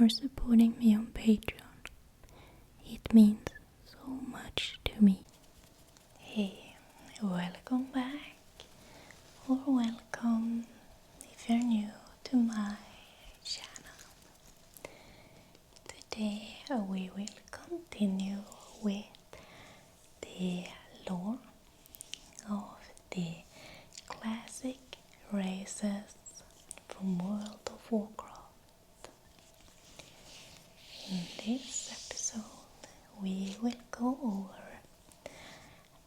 for supporting me on Patreon. It means so much to me. Hey, welcome back, or welcome if you're new to my channel. Today we will continue with the lore of the classic races from World of Warcraft. In this episode we will go over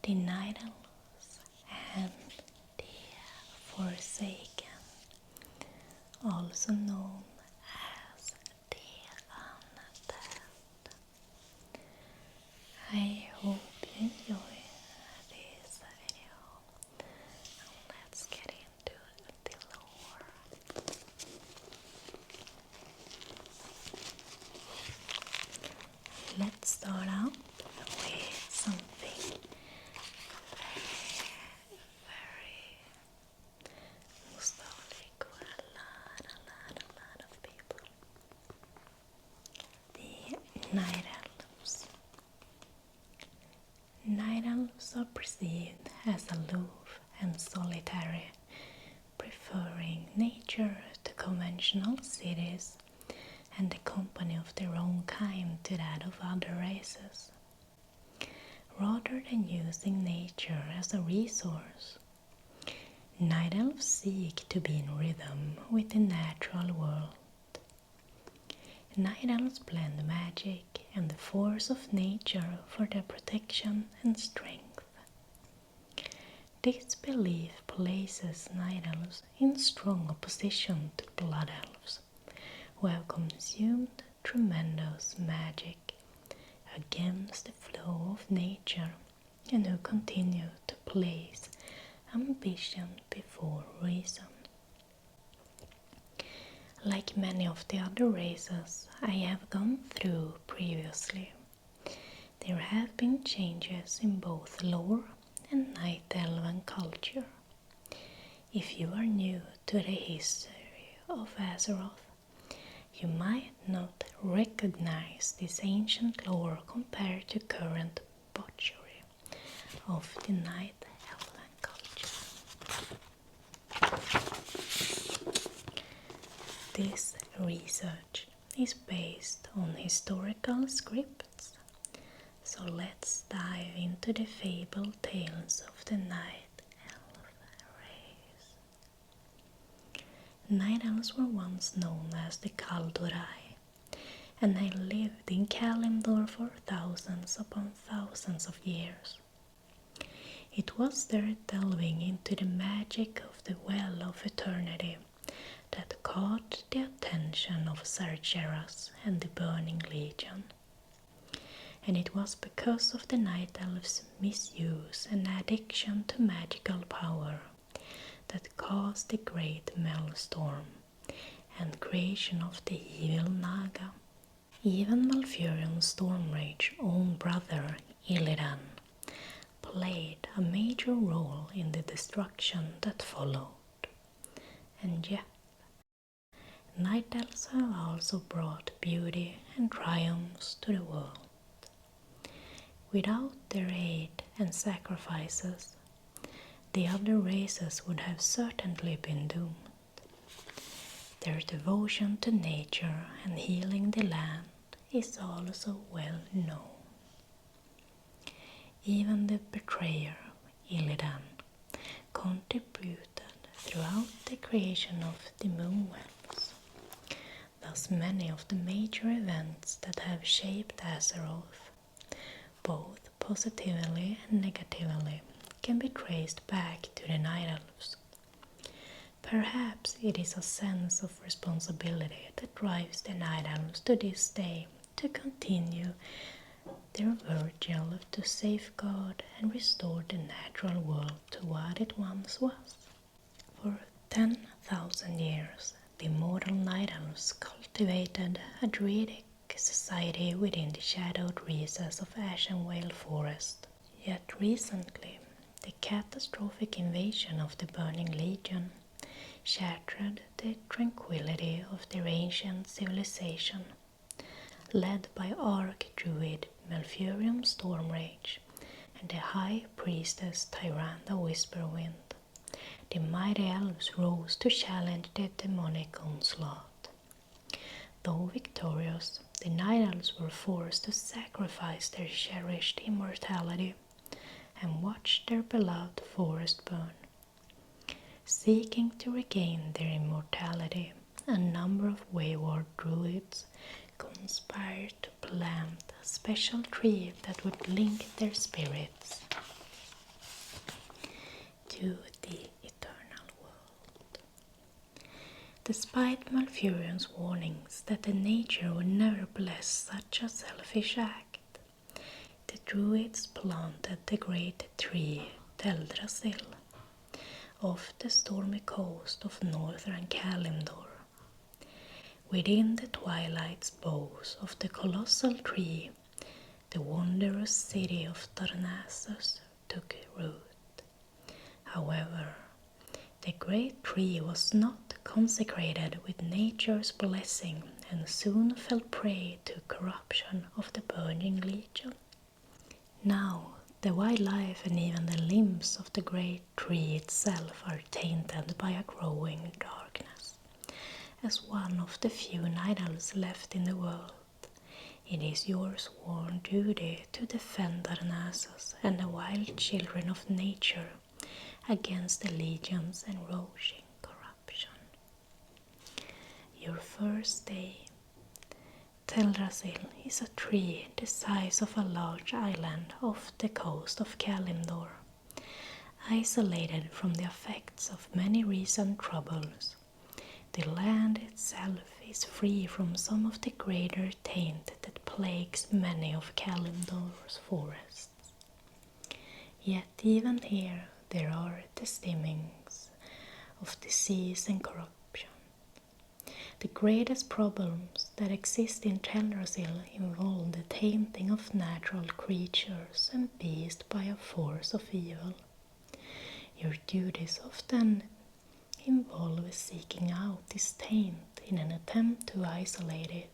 the Night Elves and the Forsaken, also known as the Undead. I hope you enjoy this video. Let's get into the lore. Let's start out with something very nostalgic for a lot of people. The Night Elves. Night Elves are perceived as aloof and solitary, preferring nature to conventional cities and the company of their own kind to that of other races. Rather than using nature as a resource, Night Elves seek to be in rhythm with the natural world. Night Elves blend magic and the force of nature for their protection and strength. This belief places Night Elves in strong opposition to Blood Elves, who have consumed tremendous magic against the flow of nature and who continue to place ambition before reason. Like many of the other races I have gone through previously, there have been changes in both lore and Night Elven culture. If you are new to the history of Azeroth, you might not recognize this ancient lore compared to current butchery of the Night Elven culture. This research is based on historical scripts, so let's dive into the fabled tales of the Night Elf race. Night Elves were once known as the Kaldurai, and they lived in Kalimdor for thousands upon thousands of years. It was their delving into the magic of the Well of Eternity that caught the attention of Sargeras and the Burning Legion. And it was because of the Night Elves' misuse and addiction to magical power that caused the Great Maelstrom and creation of the evil Naga. Even Malfurion's Stormrage's own brother, Illidan, played a major role in the destruction that followed. And yet, Night Elves have also brought beauty and triumphs to the world. Without their aid and sacrifices, the other races would have certainly been doomed. Their devotion to nature and healing the land is also well known. Even the betrayer, Illidan, contributed throughout the creation of the Moonwells. Thus many of the major events that have shaped Azeroth, both positively and negatively, can be traced back to the Night Elves. Perhaps it is a sense of responsibility that drives the Night Elves to this day to continue their vigil to safeguard and restore the natural world to what it once was. For 10,000 years, the immortal Night Elves cultivated a druidic society within the shadowed recesses of Ashenvale Forest. Yet recently, the catastrophic invasion of the Burning Legion shattered the tranquility of their ancient civilization led by Archdruid Malfurion Stormrage and the High Priestess Tyrande Whisperwind, the mighty elves rose to challenge the demonic onslaught. Though victorious, the Night Elves were forced to sacrifice their cherished immortality and watch their beloved forest burn. Seeking to regain their immortality, a number of wayward druids conspired to plant a special tree that would link their spirits to the eternal world. Despite Malfurion's warnings that the nature would never bless such a selfish act, the druids planted the great tree Teldrassil off the stormy coast of northern Kalimdor. Within the twilight's boughs of the colossal tree, the wondrous city of Darnassus took root. However, the great tree was not consecrated with nature's blessing and soon fell prey to corruption of the burning legion. Now, the wildlife and even the limbs of the great tree itself are tainted by a growing darkness. As one of the few Night Elves left in the world, it is your sworn duty to defend Darnassus and the wild children of nature against the legion's encroaching corruption. Your first day. Teldrassil is a tree the size of a large island off the coast of Kalimdor, isolated from the effects of many recent troubles. The land itself is free from some of the greater taint that plagues many of Kalimdor's forests. Yet even here there are the stimmings of disease and corruption. The greatest problems that exist in Teldrassil involve the tainting of natural creatures and beasts by a force of evil. Your duties often involve seeking out this taint in an attempt to isolate it,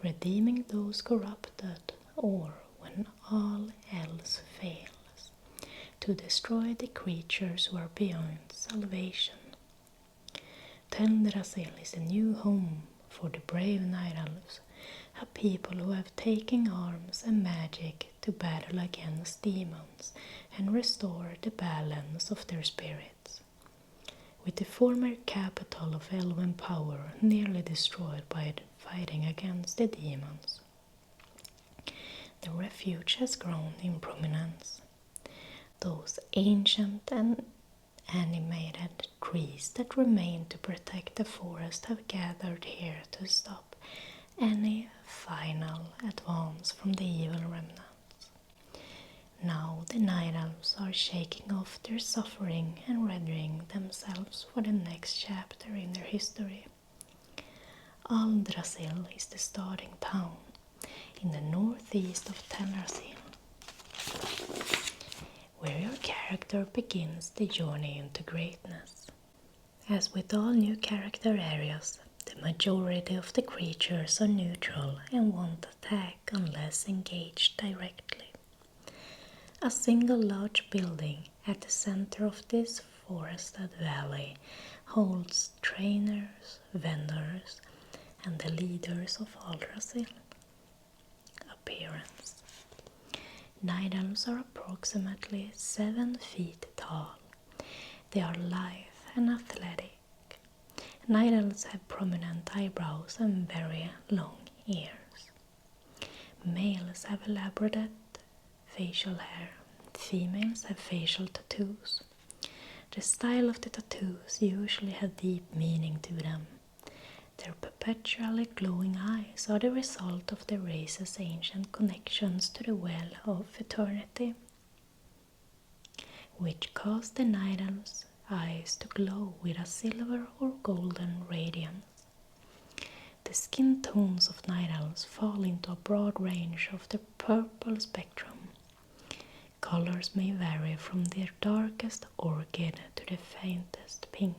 redeeming those corrupted, or, when all else fails, to destroy the creatures who are beyond salvation. Teldrassil is a new home for the brave Night Elves, a people who have taken arms and magic to battle against demons and restore the balance of their spirits. With the former capital of elven power nearly destroyed by fighting against the demons, the refuge has grown in prominence. Those ancient and animated trees that remain to protect the forest have gathered here to stop any final advance from the evil remnants. Now the Night Elves are shaking off their suffering and readying themselves for the next chapter in their history. Aldrassil is the starting town in the northeast of Teldrassil, where your character begins the journey into greatness. As with all new character areas, the majority of the creatures are neutral and won't attack unless engaged directly. A single large building at the center of this forested valley holds trainers, vendors, and the leaders of Aldrassil. Appearance. Night Elves are approximately 7 feet tall. They are lithe and athletic. Night Elves have prominent eyebrows and very long ears. Males have elaborate facial hair. Females have facial tattoos. The style of the tattoos usually have deep meaning to them. Their perpetually glowing eyes are the result of the race's ancient connections to the well of eternity, which caused the Night Elves' eyes to glow with a silver or golden radiance. The skin tones of Night Elves fall into a broad range of the purple spectrum. Colors may vary from the darkest orchid to the faintest pink.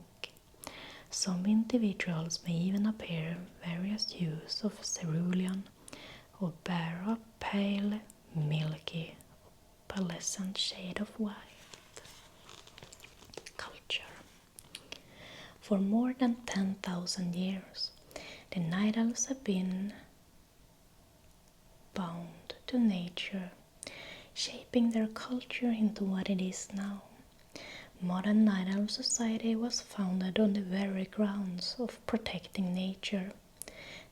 Some individuals may even appear various hues of cerulean, or bear a pale, milky, pearlescent shade of white. Culture. For more than 10,000 years, the night elves have been bound to nature, shaping their culture into what it is now. Modern night elf society was founded on the very grounds of protecting nature,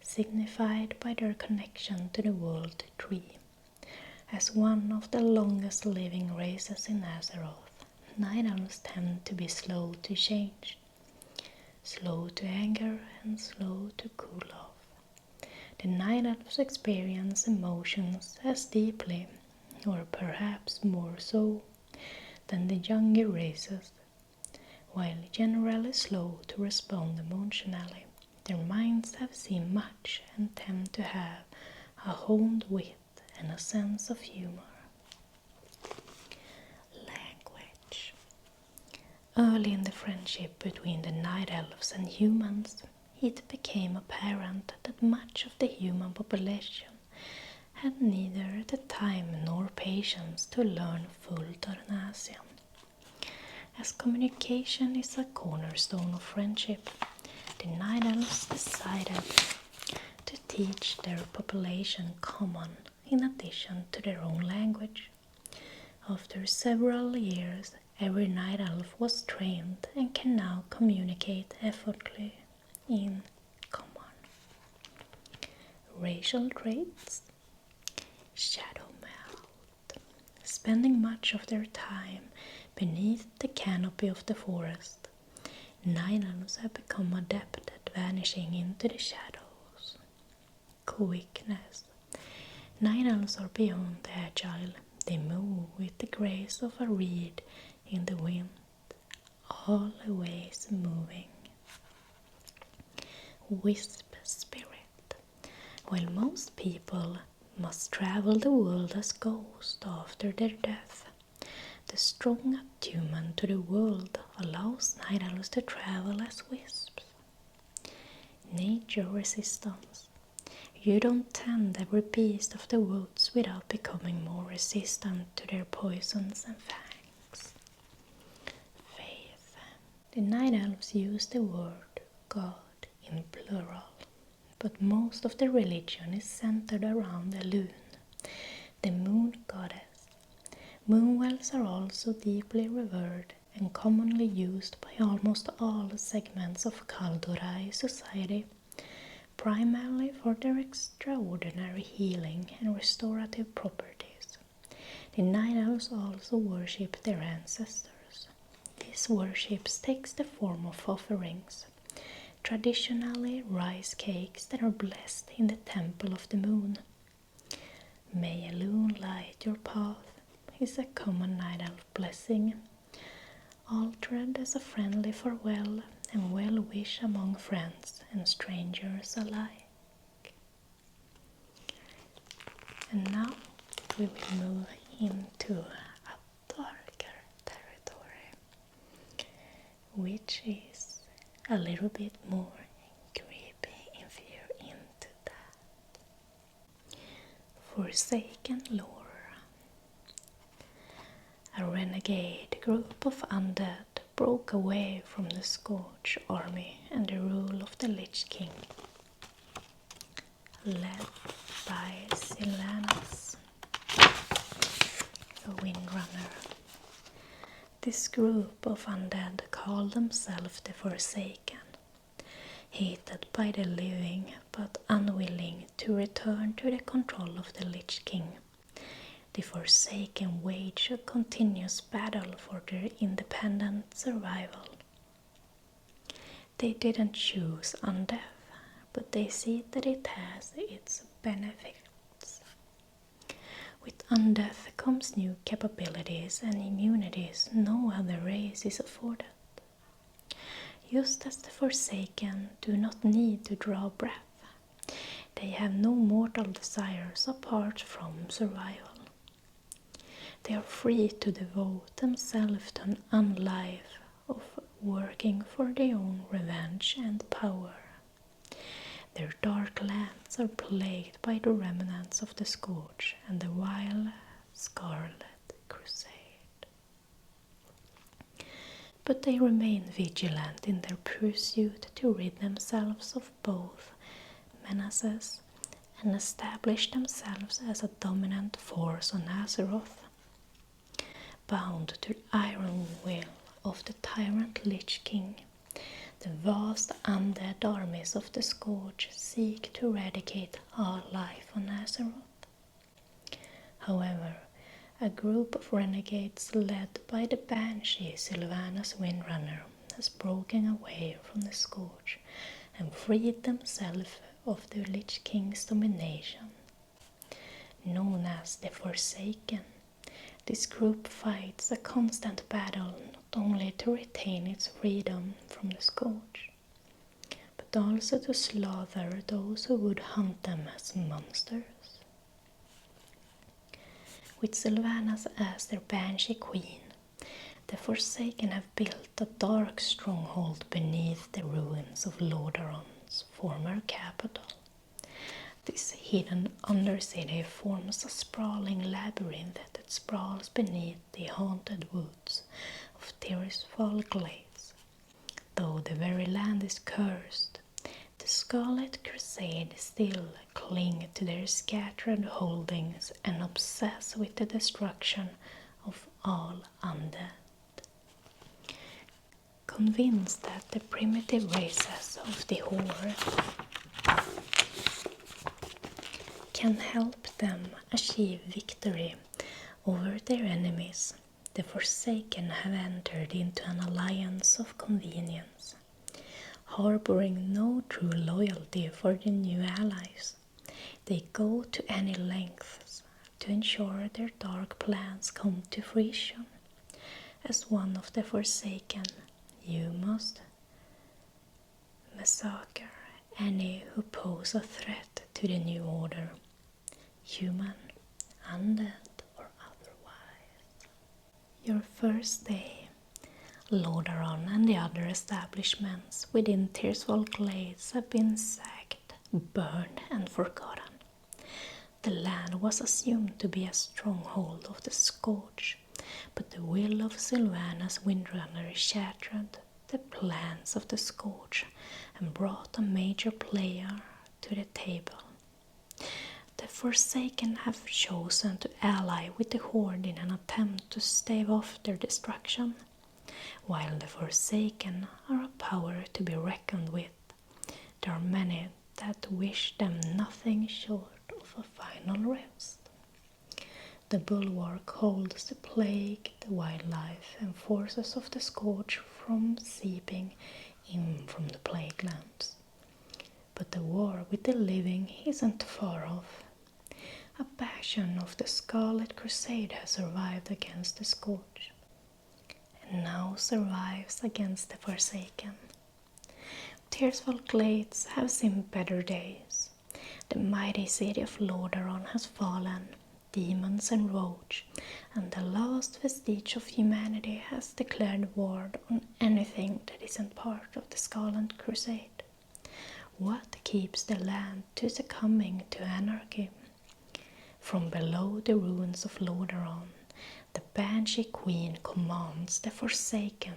signified by their connection to the world tree. As one of the longest living races in Azeroth, night elves tend to be slow to change, slow to anger and slow to cool off. The night elves experience emotions as deeply, or perhaps more so, than the younger races. While generally slow to respond emotionally, their minds have seen much and tend to have a honed wit and a sense of humor. Language. Early in the friendship between the night elves and humans, it became apparent that much of the human population had neither the time nor patience to learn full Dornasian. As communication is a cornerstone of friendship, the night elves decided to teach their population common in addition to their own language. After several years, every night elf was trained and can now communicate effortlessly in common. Racial traits. Shadow mouth. Spending much of their time beneath the canopy of the forest, night elves have become adept at vanishing into the shadows. Quickness. Night elves are beyond agile. They move with the grace of a reed in the wind, always moving. Wisp spirit. While most people must travel the world as ghosts after their death, the strong attunement to the world allows night elves to travel as wisps. Nature resistance. You don't tend every beast of the woods without becoming more resistant to their poisons and fangs. Faith. The night elves use the word God in plural, but most of the religion is centered around the Lune, the moon goddess. Moonwells are also deeply revered and commonly used by almost all segments of Kaldurai society, primarily for their extraordinary healing and restorative properties. The night elves also worship their ancestors. These worships takes the form of offerings, traditionally rice cakes that are blessed in the temple of the moon. May a Lune light your path is a common night elf blessing, altered as a friendly farewell and well wish among friends and strangers alike. And now we will move into a darker territory, which is a little bit more creepy if you're into that. Forsaken lore. A renegade group of undead broke away from the Scourge army and the rule of the Lich King, led by Silanus, the Windrunner. This group of undead called themselves the Forsaken, hated by the living but unwilling to return to the control of the Lich King. The Forsaken wage a continuous battle for their independent survival. They didn't choose undeath, but they see that it has its benefits. With undeath comes new capabilities and immunities no other race is afforded. Just as the Forsaken do not need to draw breath, they have no mortal desires apart from survival. They are free to devote themselves to an unlife of working for their own revenge and power. Their dark lands are plagued by the remnants of the Scourge and the wild Scarlet Crusade. But they remain vigilant in their pursuit to rid themselves of both menaces and establish themselves as a dominant force on Azeroth. Bound to the iron will of the tyrant Lich King, the vast undead armies of the Scourge seek to eradicate all life on Azeroth. However, a group of renegades led by the Banshee Sylvanas Windrunner has broken away from the Scourge and freed themselves of the Lich King's domination. Known as the Forsaken, this group fights a constant battle not only to retain its freedom from the Scourge, but also to slaughter those who would hunt them as monsters. With Sylvanas as their Banshee Queen, the Forsaken have built a dark stronghold beneath the ruins of Lordaeron's former capital. This hidden undercity forms a sprawling labyrinth that sprawls beneath the haunted woods of Tirisfal Glades. Though the very land is cursed, the Scarlet Crusade still cling to their scattered holdings and obsess with the destruction of all undead. Convinced that the primitive races of the Horde can help them achieve victory over their enemies, the Forsaken have entered into an alliance of convenience. Harboring no true loyalty for the new allies, they go to any lengths to ensure their dark plans come to fruition. As one of the Forsaken, you must massacre any who pose a threat to the new order, human, undead, or otherwise. Your first day, Lordaeron and the other establishments within Tirisfal Glades have been sacked, burned, and forgotten. The land was assumed to be a stronghold of the Scourge, but the will of Sylvanas Windrunner shattered the plans of the Scourge and brought a major player to the table. The Forsaken have chosen to ally with the Horde in an attempt to stave off their destruction. While the Forsaken are a power to be reckoned with, there are many that wish them nothing short of a final rest. The bulwark holds the plague, the wildlife, and forces of the Scourge from seeping in from the plague lands. But the war with the living isn't far off. A faction of the Scarlet Crusade has survived against the Scourge, and now survives against the Forsaken. Tirisfal Glades have seen better days. The mighty city of Lordaeron has fallen, demons and roach, and the last vestige of humanity has declared war on anything that isn't part of the Scarlet Crusade. What keeps the land to succumbing to anarchy? From below the ruins of Lordaeron, the Banshee Queen commands the Forsaken.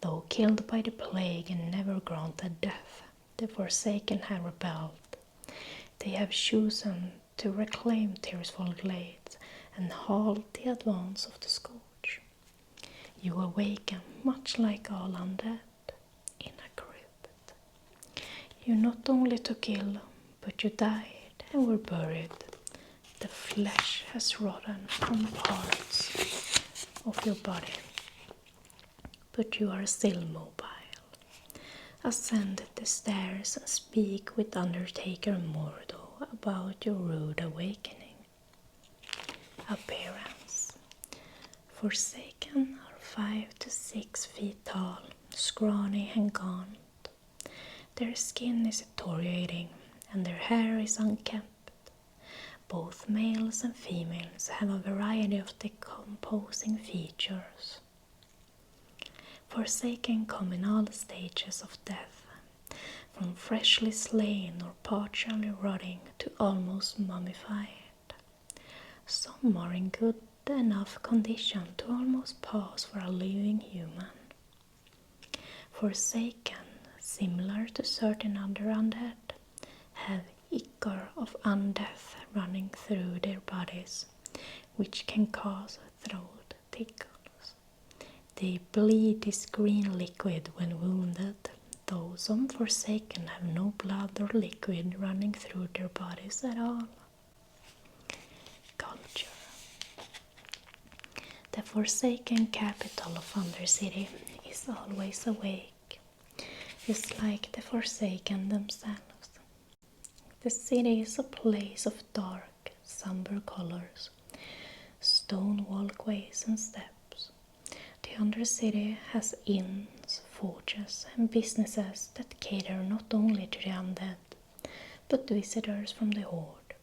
Though killed by the plague and never granted death, the Forsaken have rebelled. They have chosen to reclaim Tirisfal Glades and halt the advance of the Scourge. You awaken much like all undead, in a crypt. You not only took ill, but you died and were buried. The flesh has rotten from parts of your body, but you are still mobile. Ascend the stairs and speak with Undertaker Mordo about your rude awakening. Appearance. Forsaken are 5 to 6 feet tall, scrawny and gaunt. Their skin is deteriorating and their hair is unkempt. Both males and females have a variety of decomposing features. Forsaken come in all stages of death. from freshly slain or partially rotting to almost mummified. Some are in good enough condition to almost pass for a living human. Forsaken, similar to certain other undead, have ichor of undeath running through their bodies, which can cause throat tickles. They bleed this green liquid when wounded, though some Forsaken have no blood or liquid running through their bodies at all. Culture. The Forsaken capital of Undercity is always awake, just like the Forsaken themselves. The city is a place of dark, somber colors, stone walkways and steps. The Undercity has inns, forges, and businesses that cater not only to the undead, but visitors from the Horde,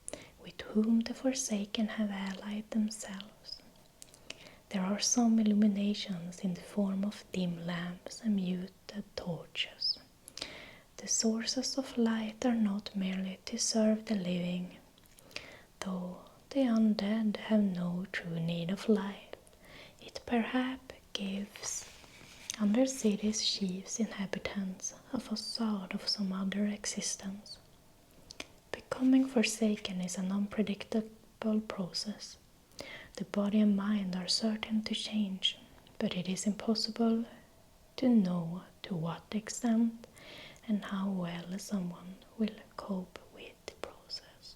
with whom the Forsaken have allied themselves. There are some illuminations in the form of dim lamps and muted torches. The sources of light are not merely to serve the living, though the undead have no true need of light. It perhaps gives Undercity's chief's inhabitants a facade of some other existence. Becoming Forsaken is an unpredictable process. The body and mind are certain to change, but it is impossible to know to what extent and how well someone will cope with the process.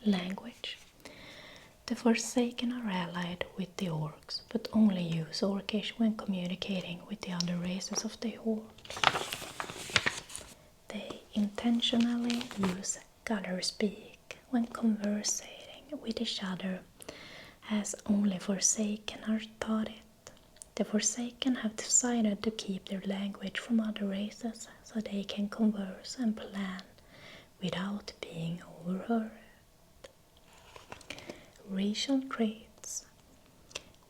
Language. The Forsaken are allied with the Orcs, but only use Orcish when communicating with the other races of the Horde. They intentionally use gutter speak when conversing with each other, as only Forsaken are taught it. The Forsaken have decided to keep their language from other races so they can converse and plan without being overheard. Racial traits.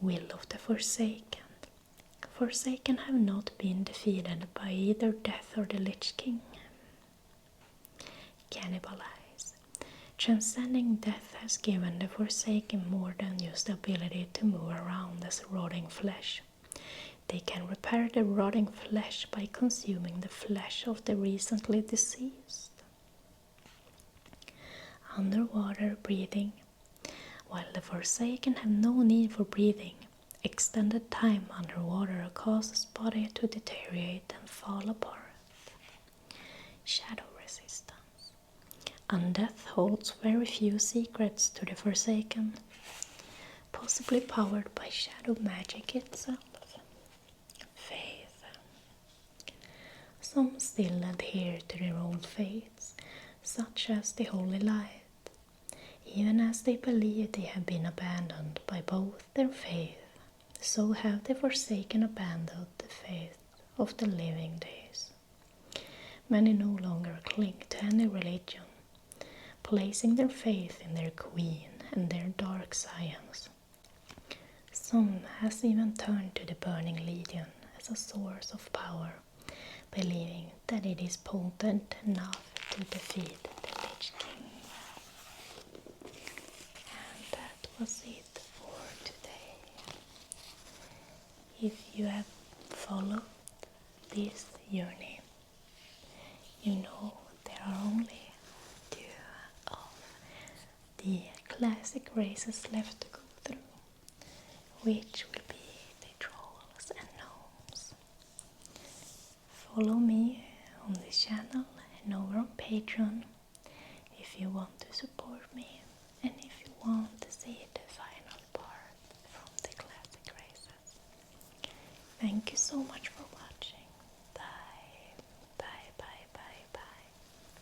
Will of the Forsaken. Forsaken have not been defeated by either death or the Lich King. Cannibalize. Transcending death has given the Forsaken more than just the ability to move around as rotting flesh. They can repair the rotting flesh by consuming the flesh of the recently deceased. Underwater breathing. While the Forsaken have no need for breathing, extended time underwater causes body to deteriorate and fall apart. Shadow resistance. Undeath holds very few secrets to the Forsaken, possibly powered by shadow magic itself. Faith. Some still adhere to their old faiths, such as the Holy Light, even as they believe they have been abandoned by both their faith, so have the Forsaken abandoned the faith of the living days. Many no longer cling to any religion, placing their faith in their queen and their dark science. Some has even turned to the Burning Legion as a source of power, believing that it is potent enough to defeat the Lich King. And that was it for today. If you have followed this journey, you know there are only 2 of the classic races left to go through, which will be the trolls and gnomes. Follow me on this channel and over on Patreon if you want to support me and if you want to see the final part from the classic races. Thank you so much for watching.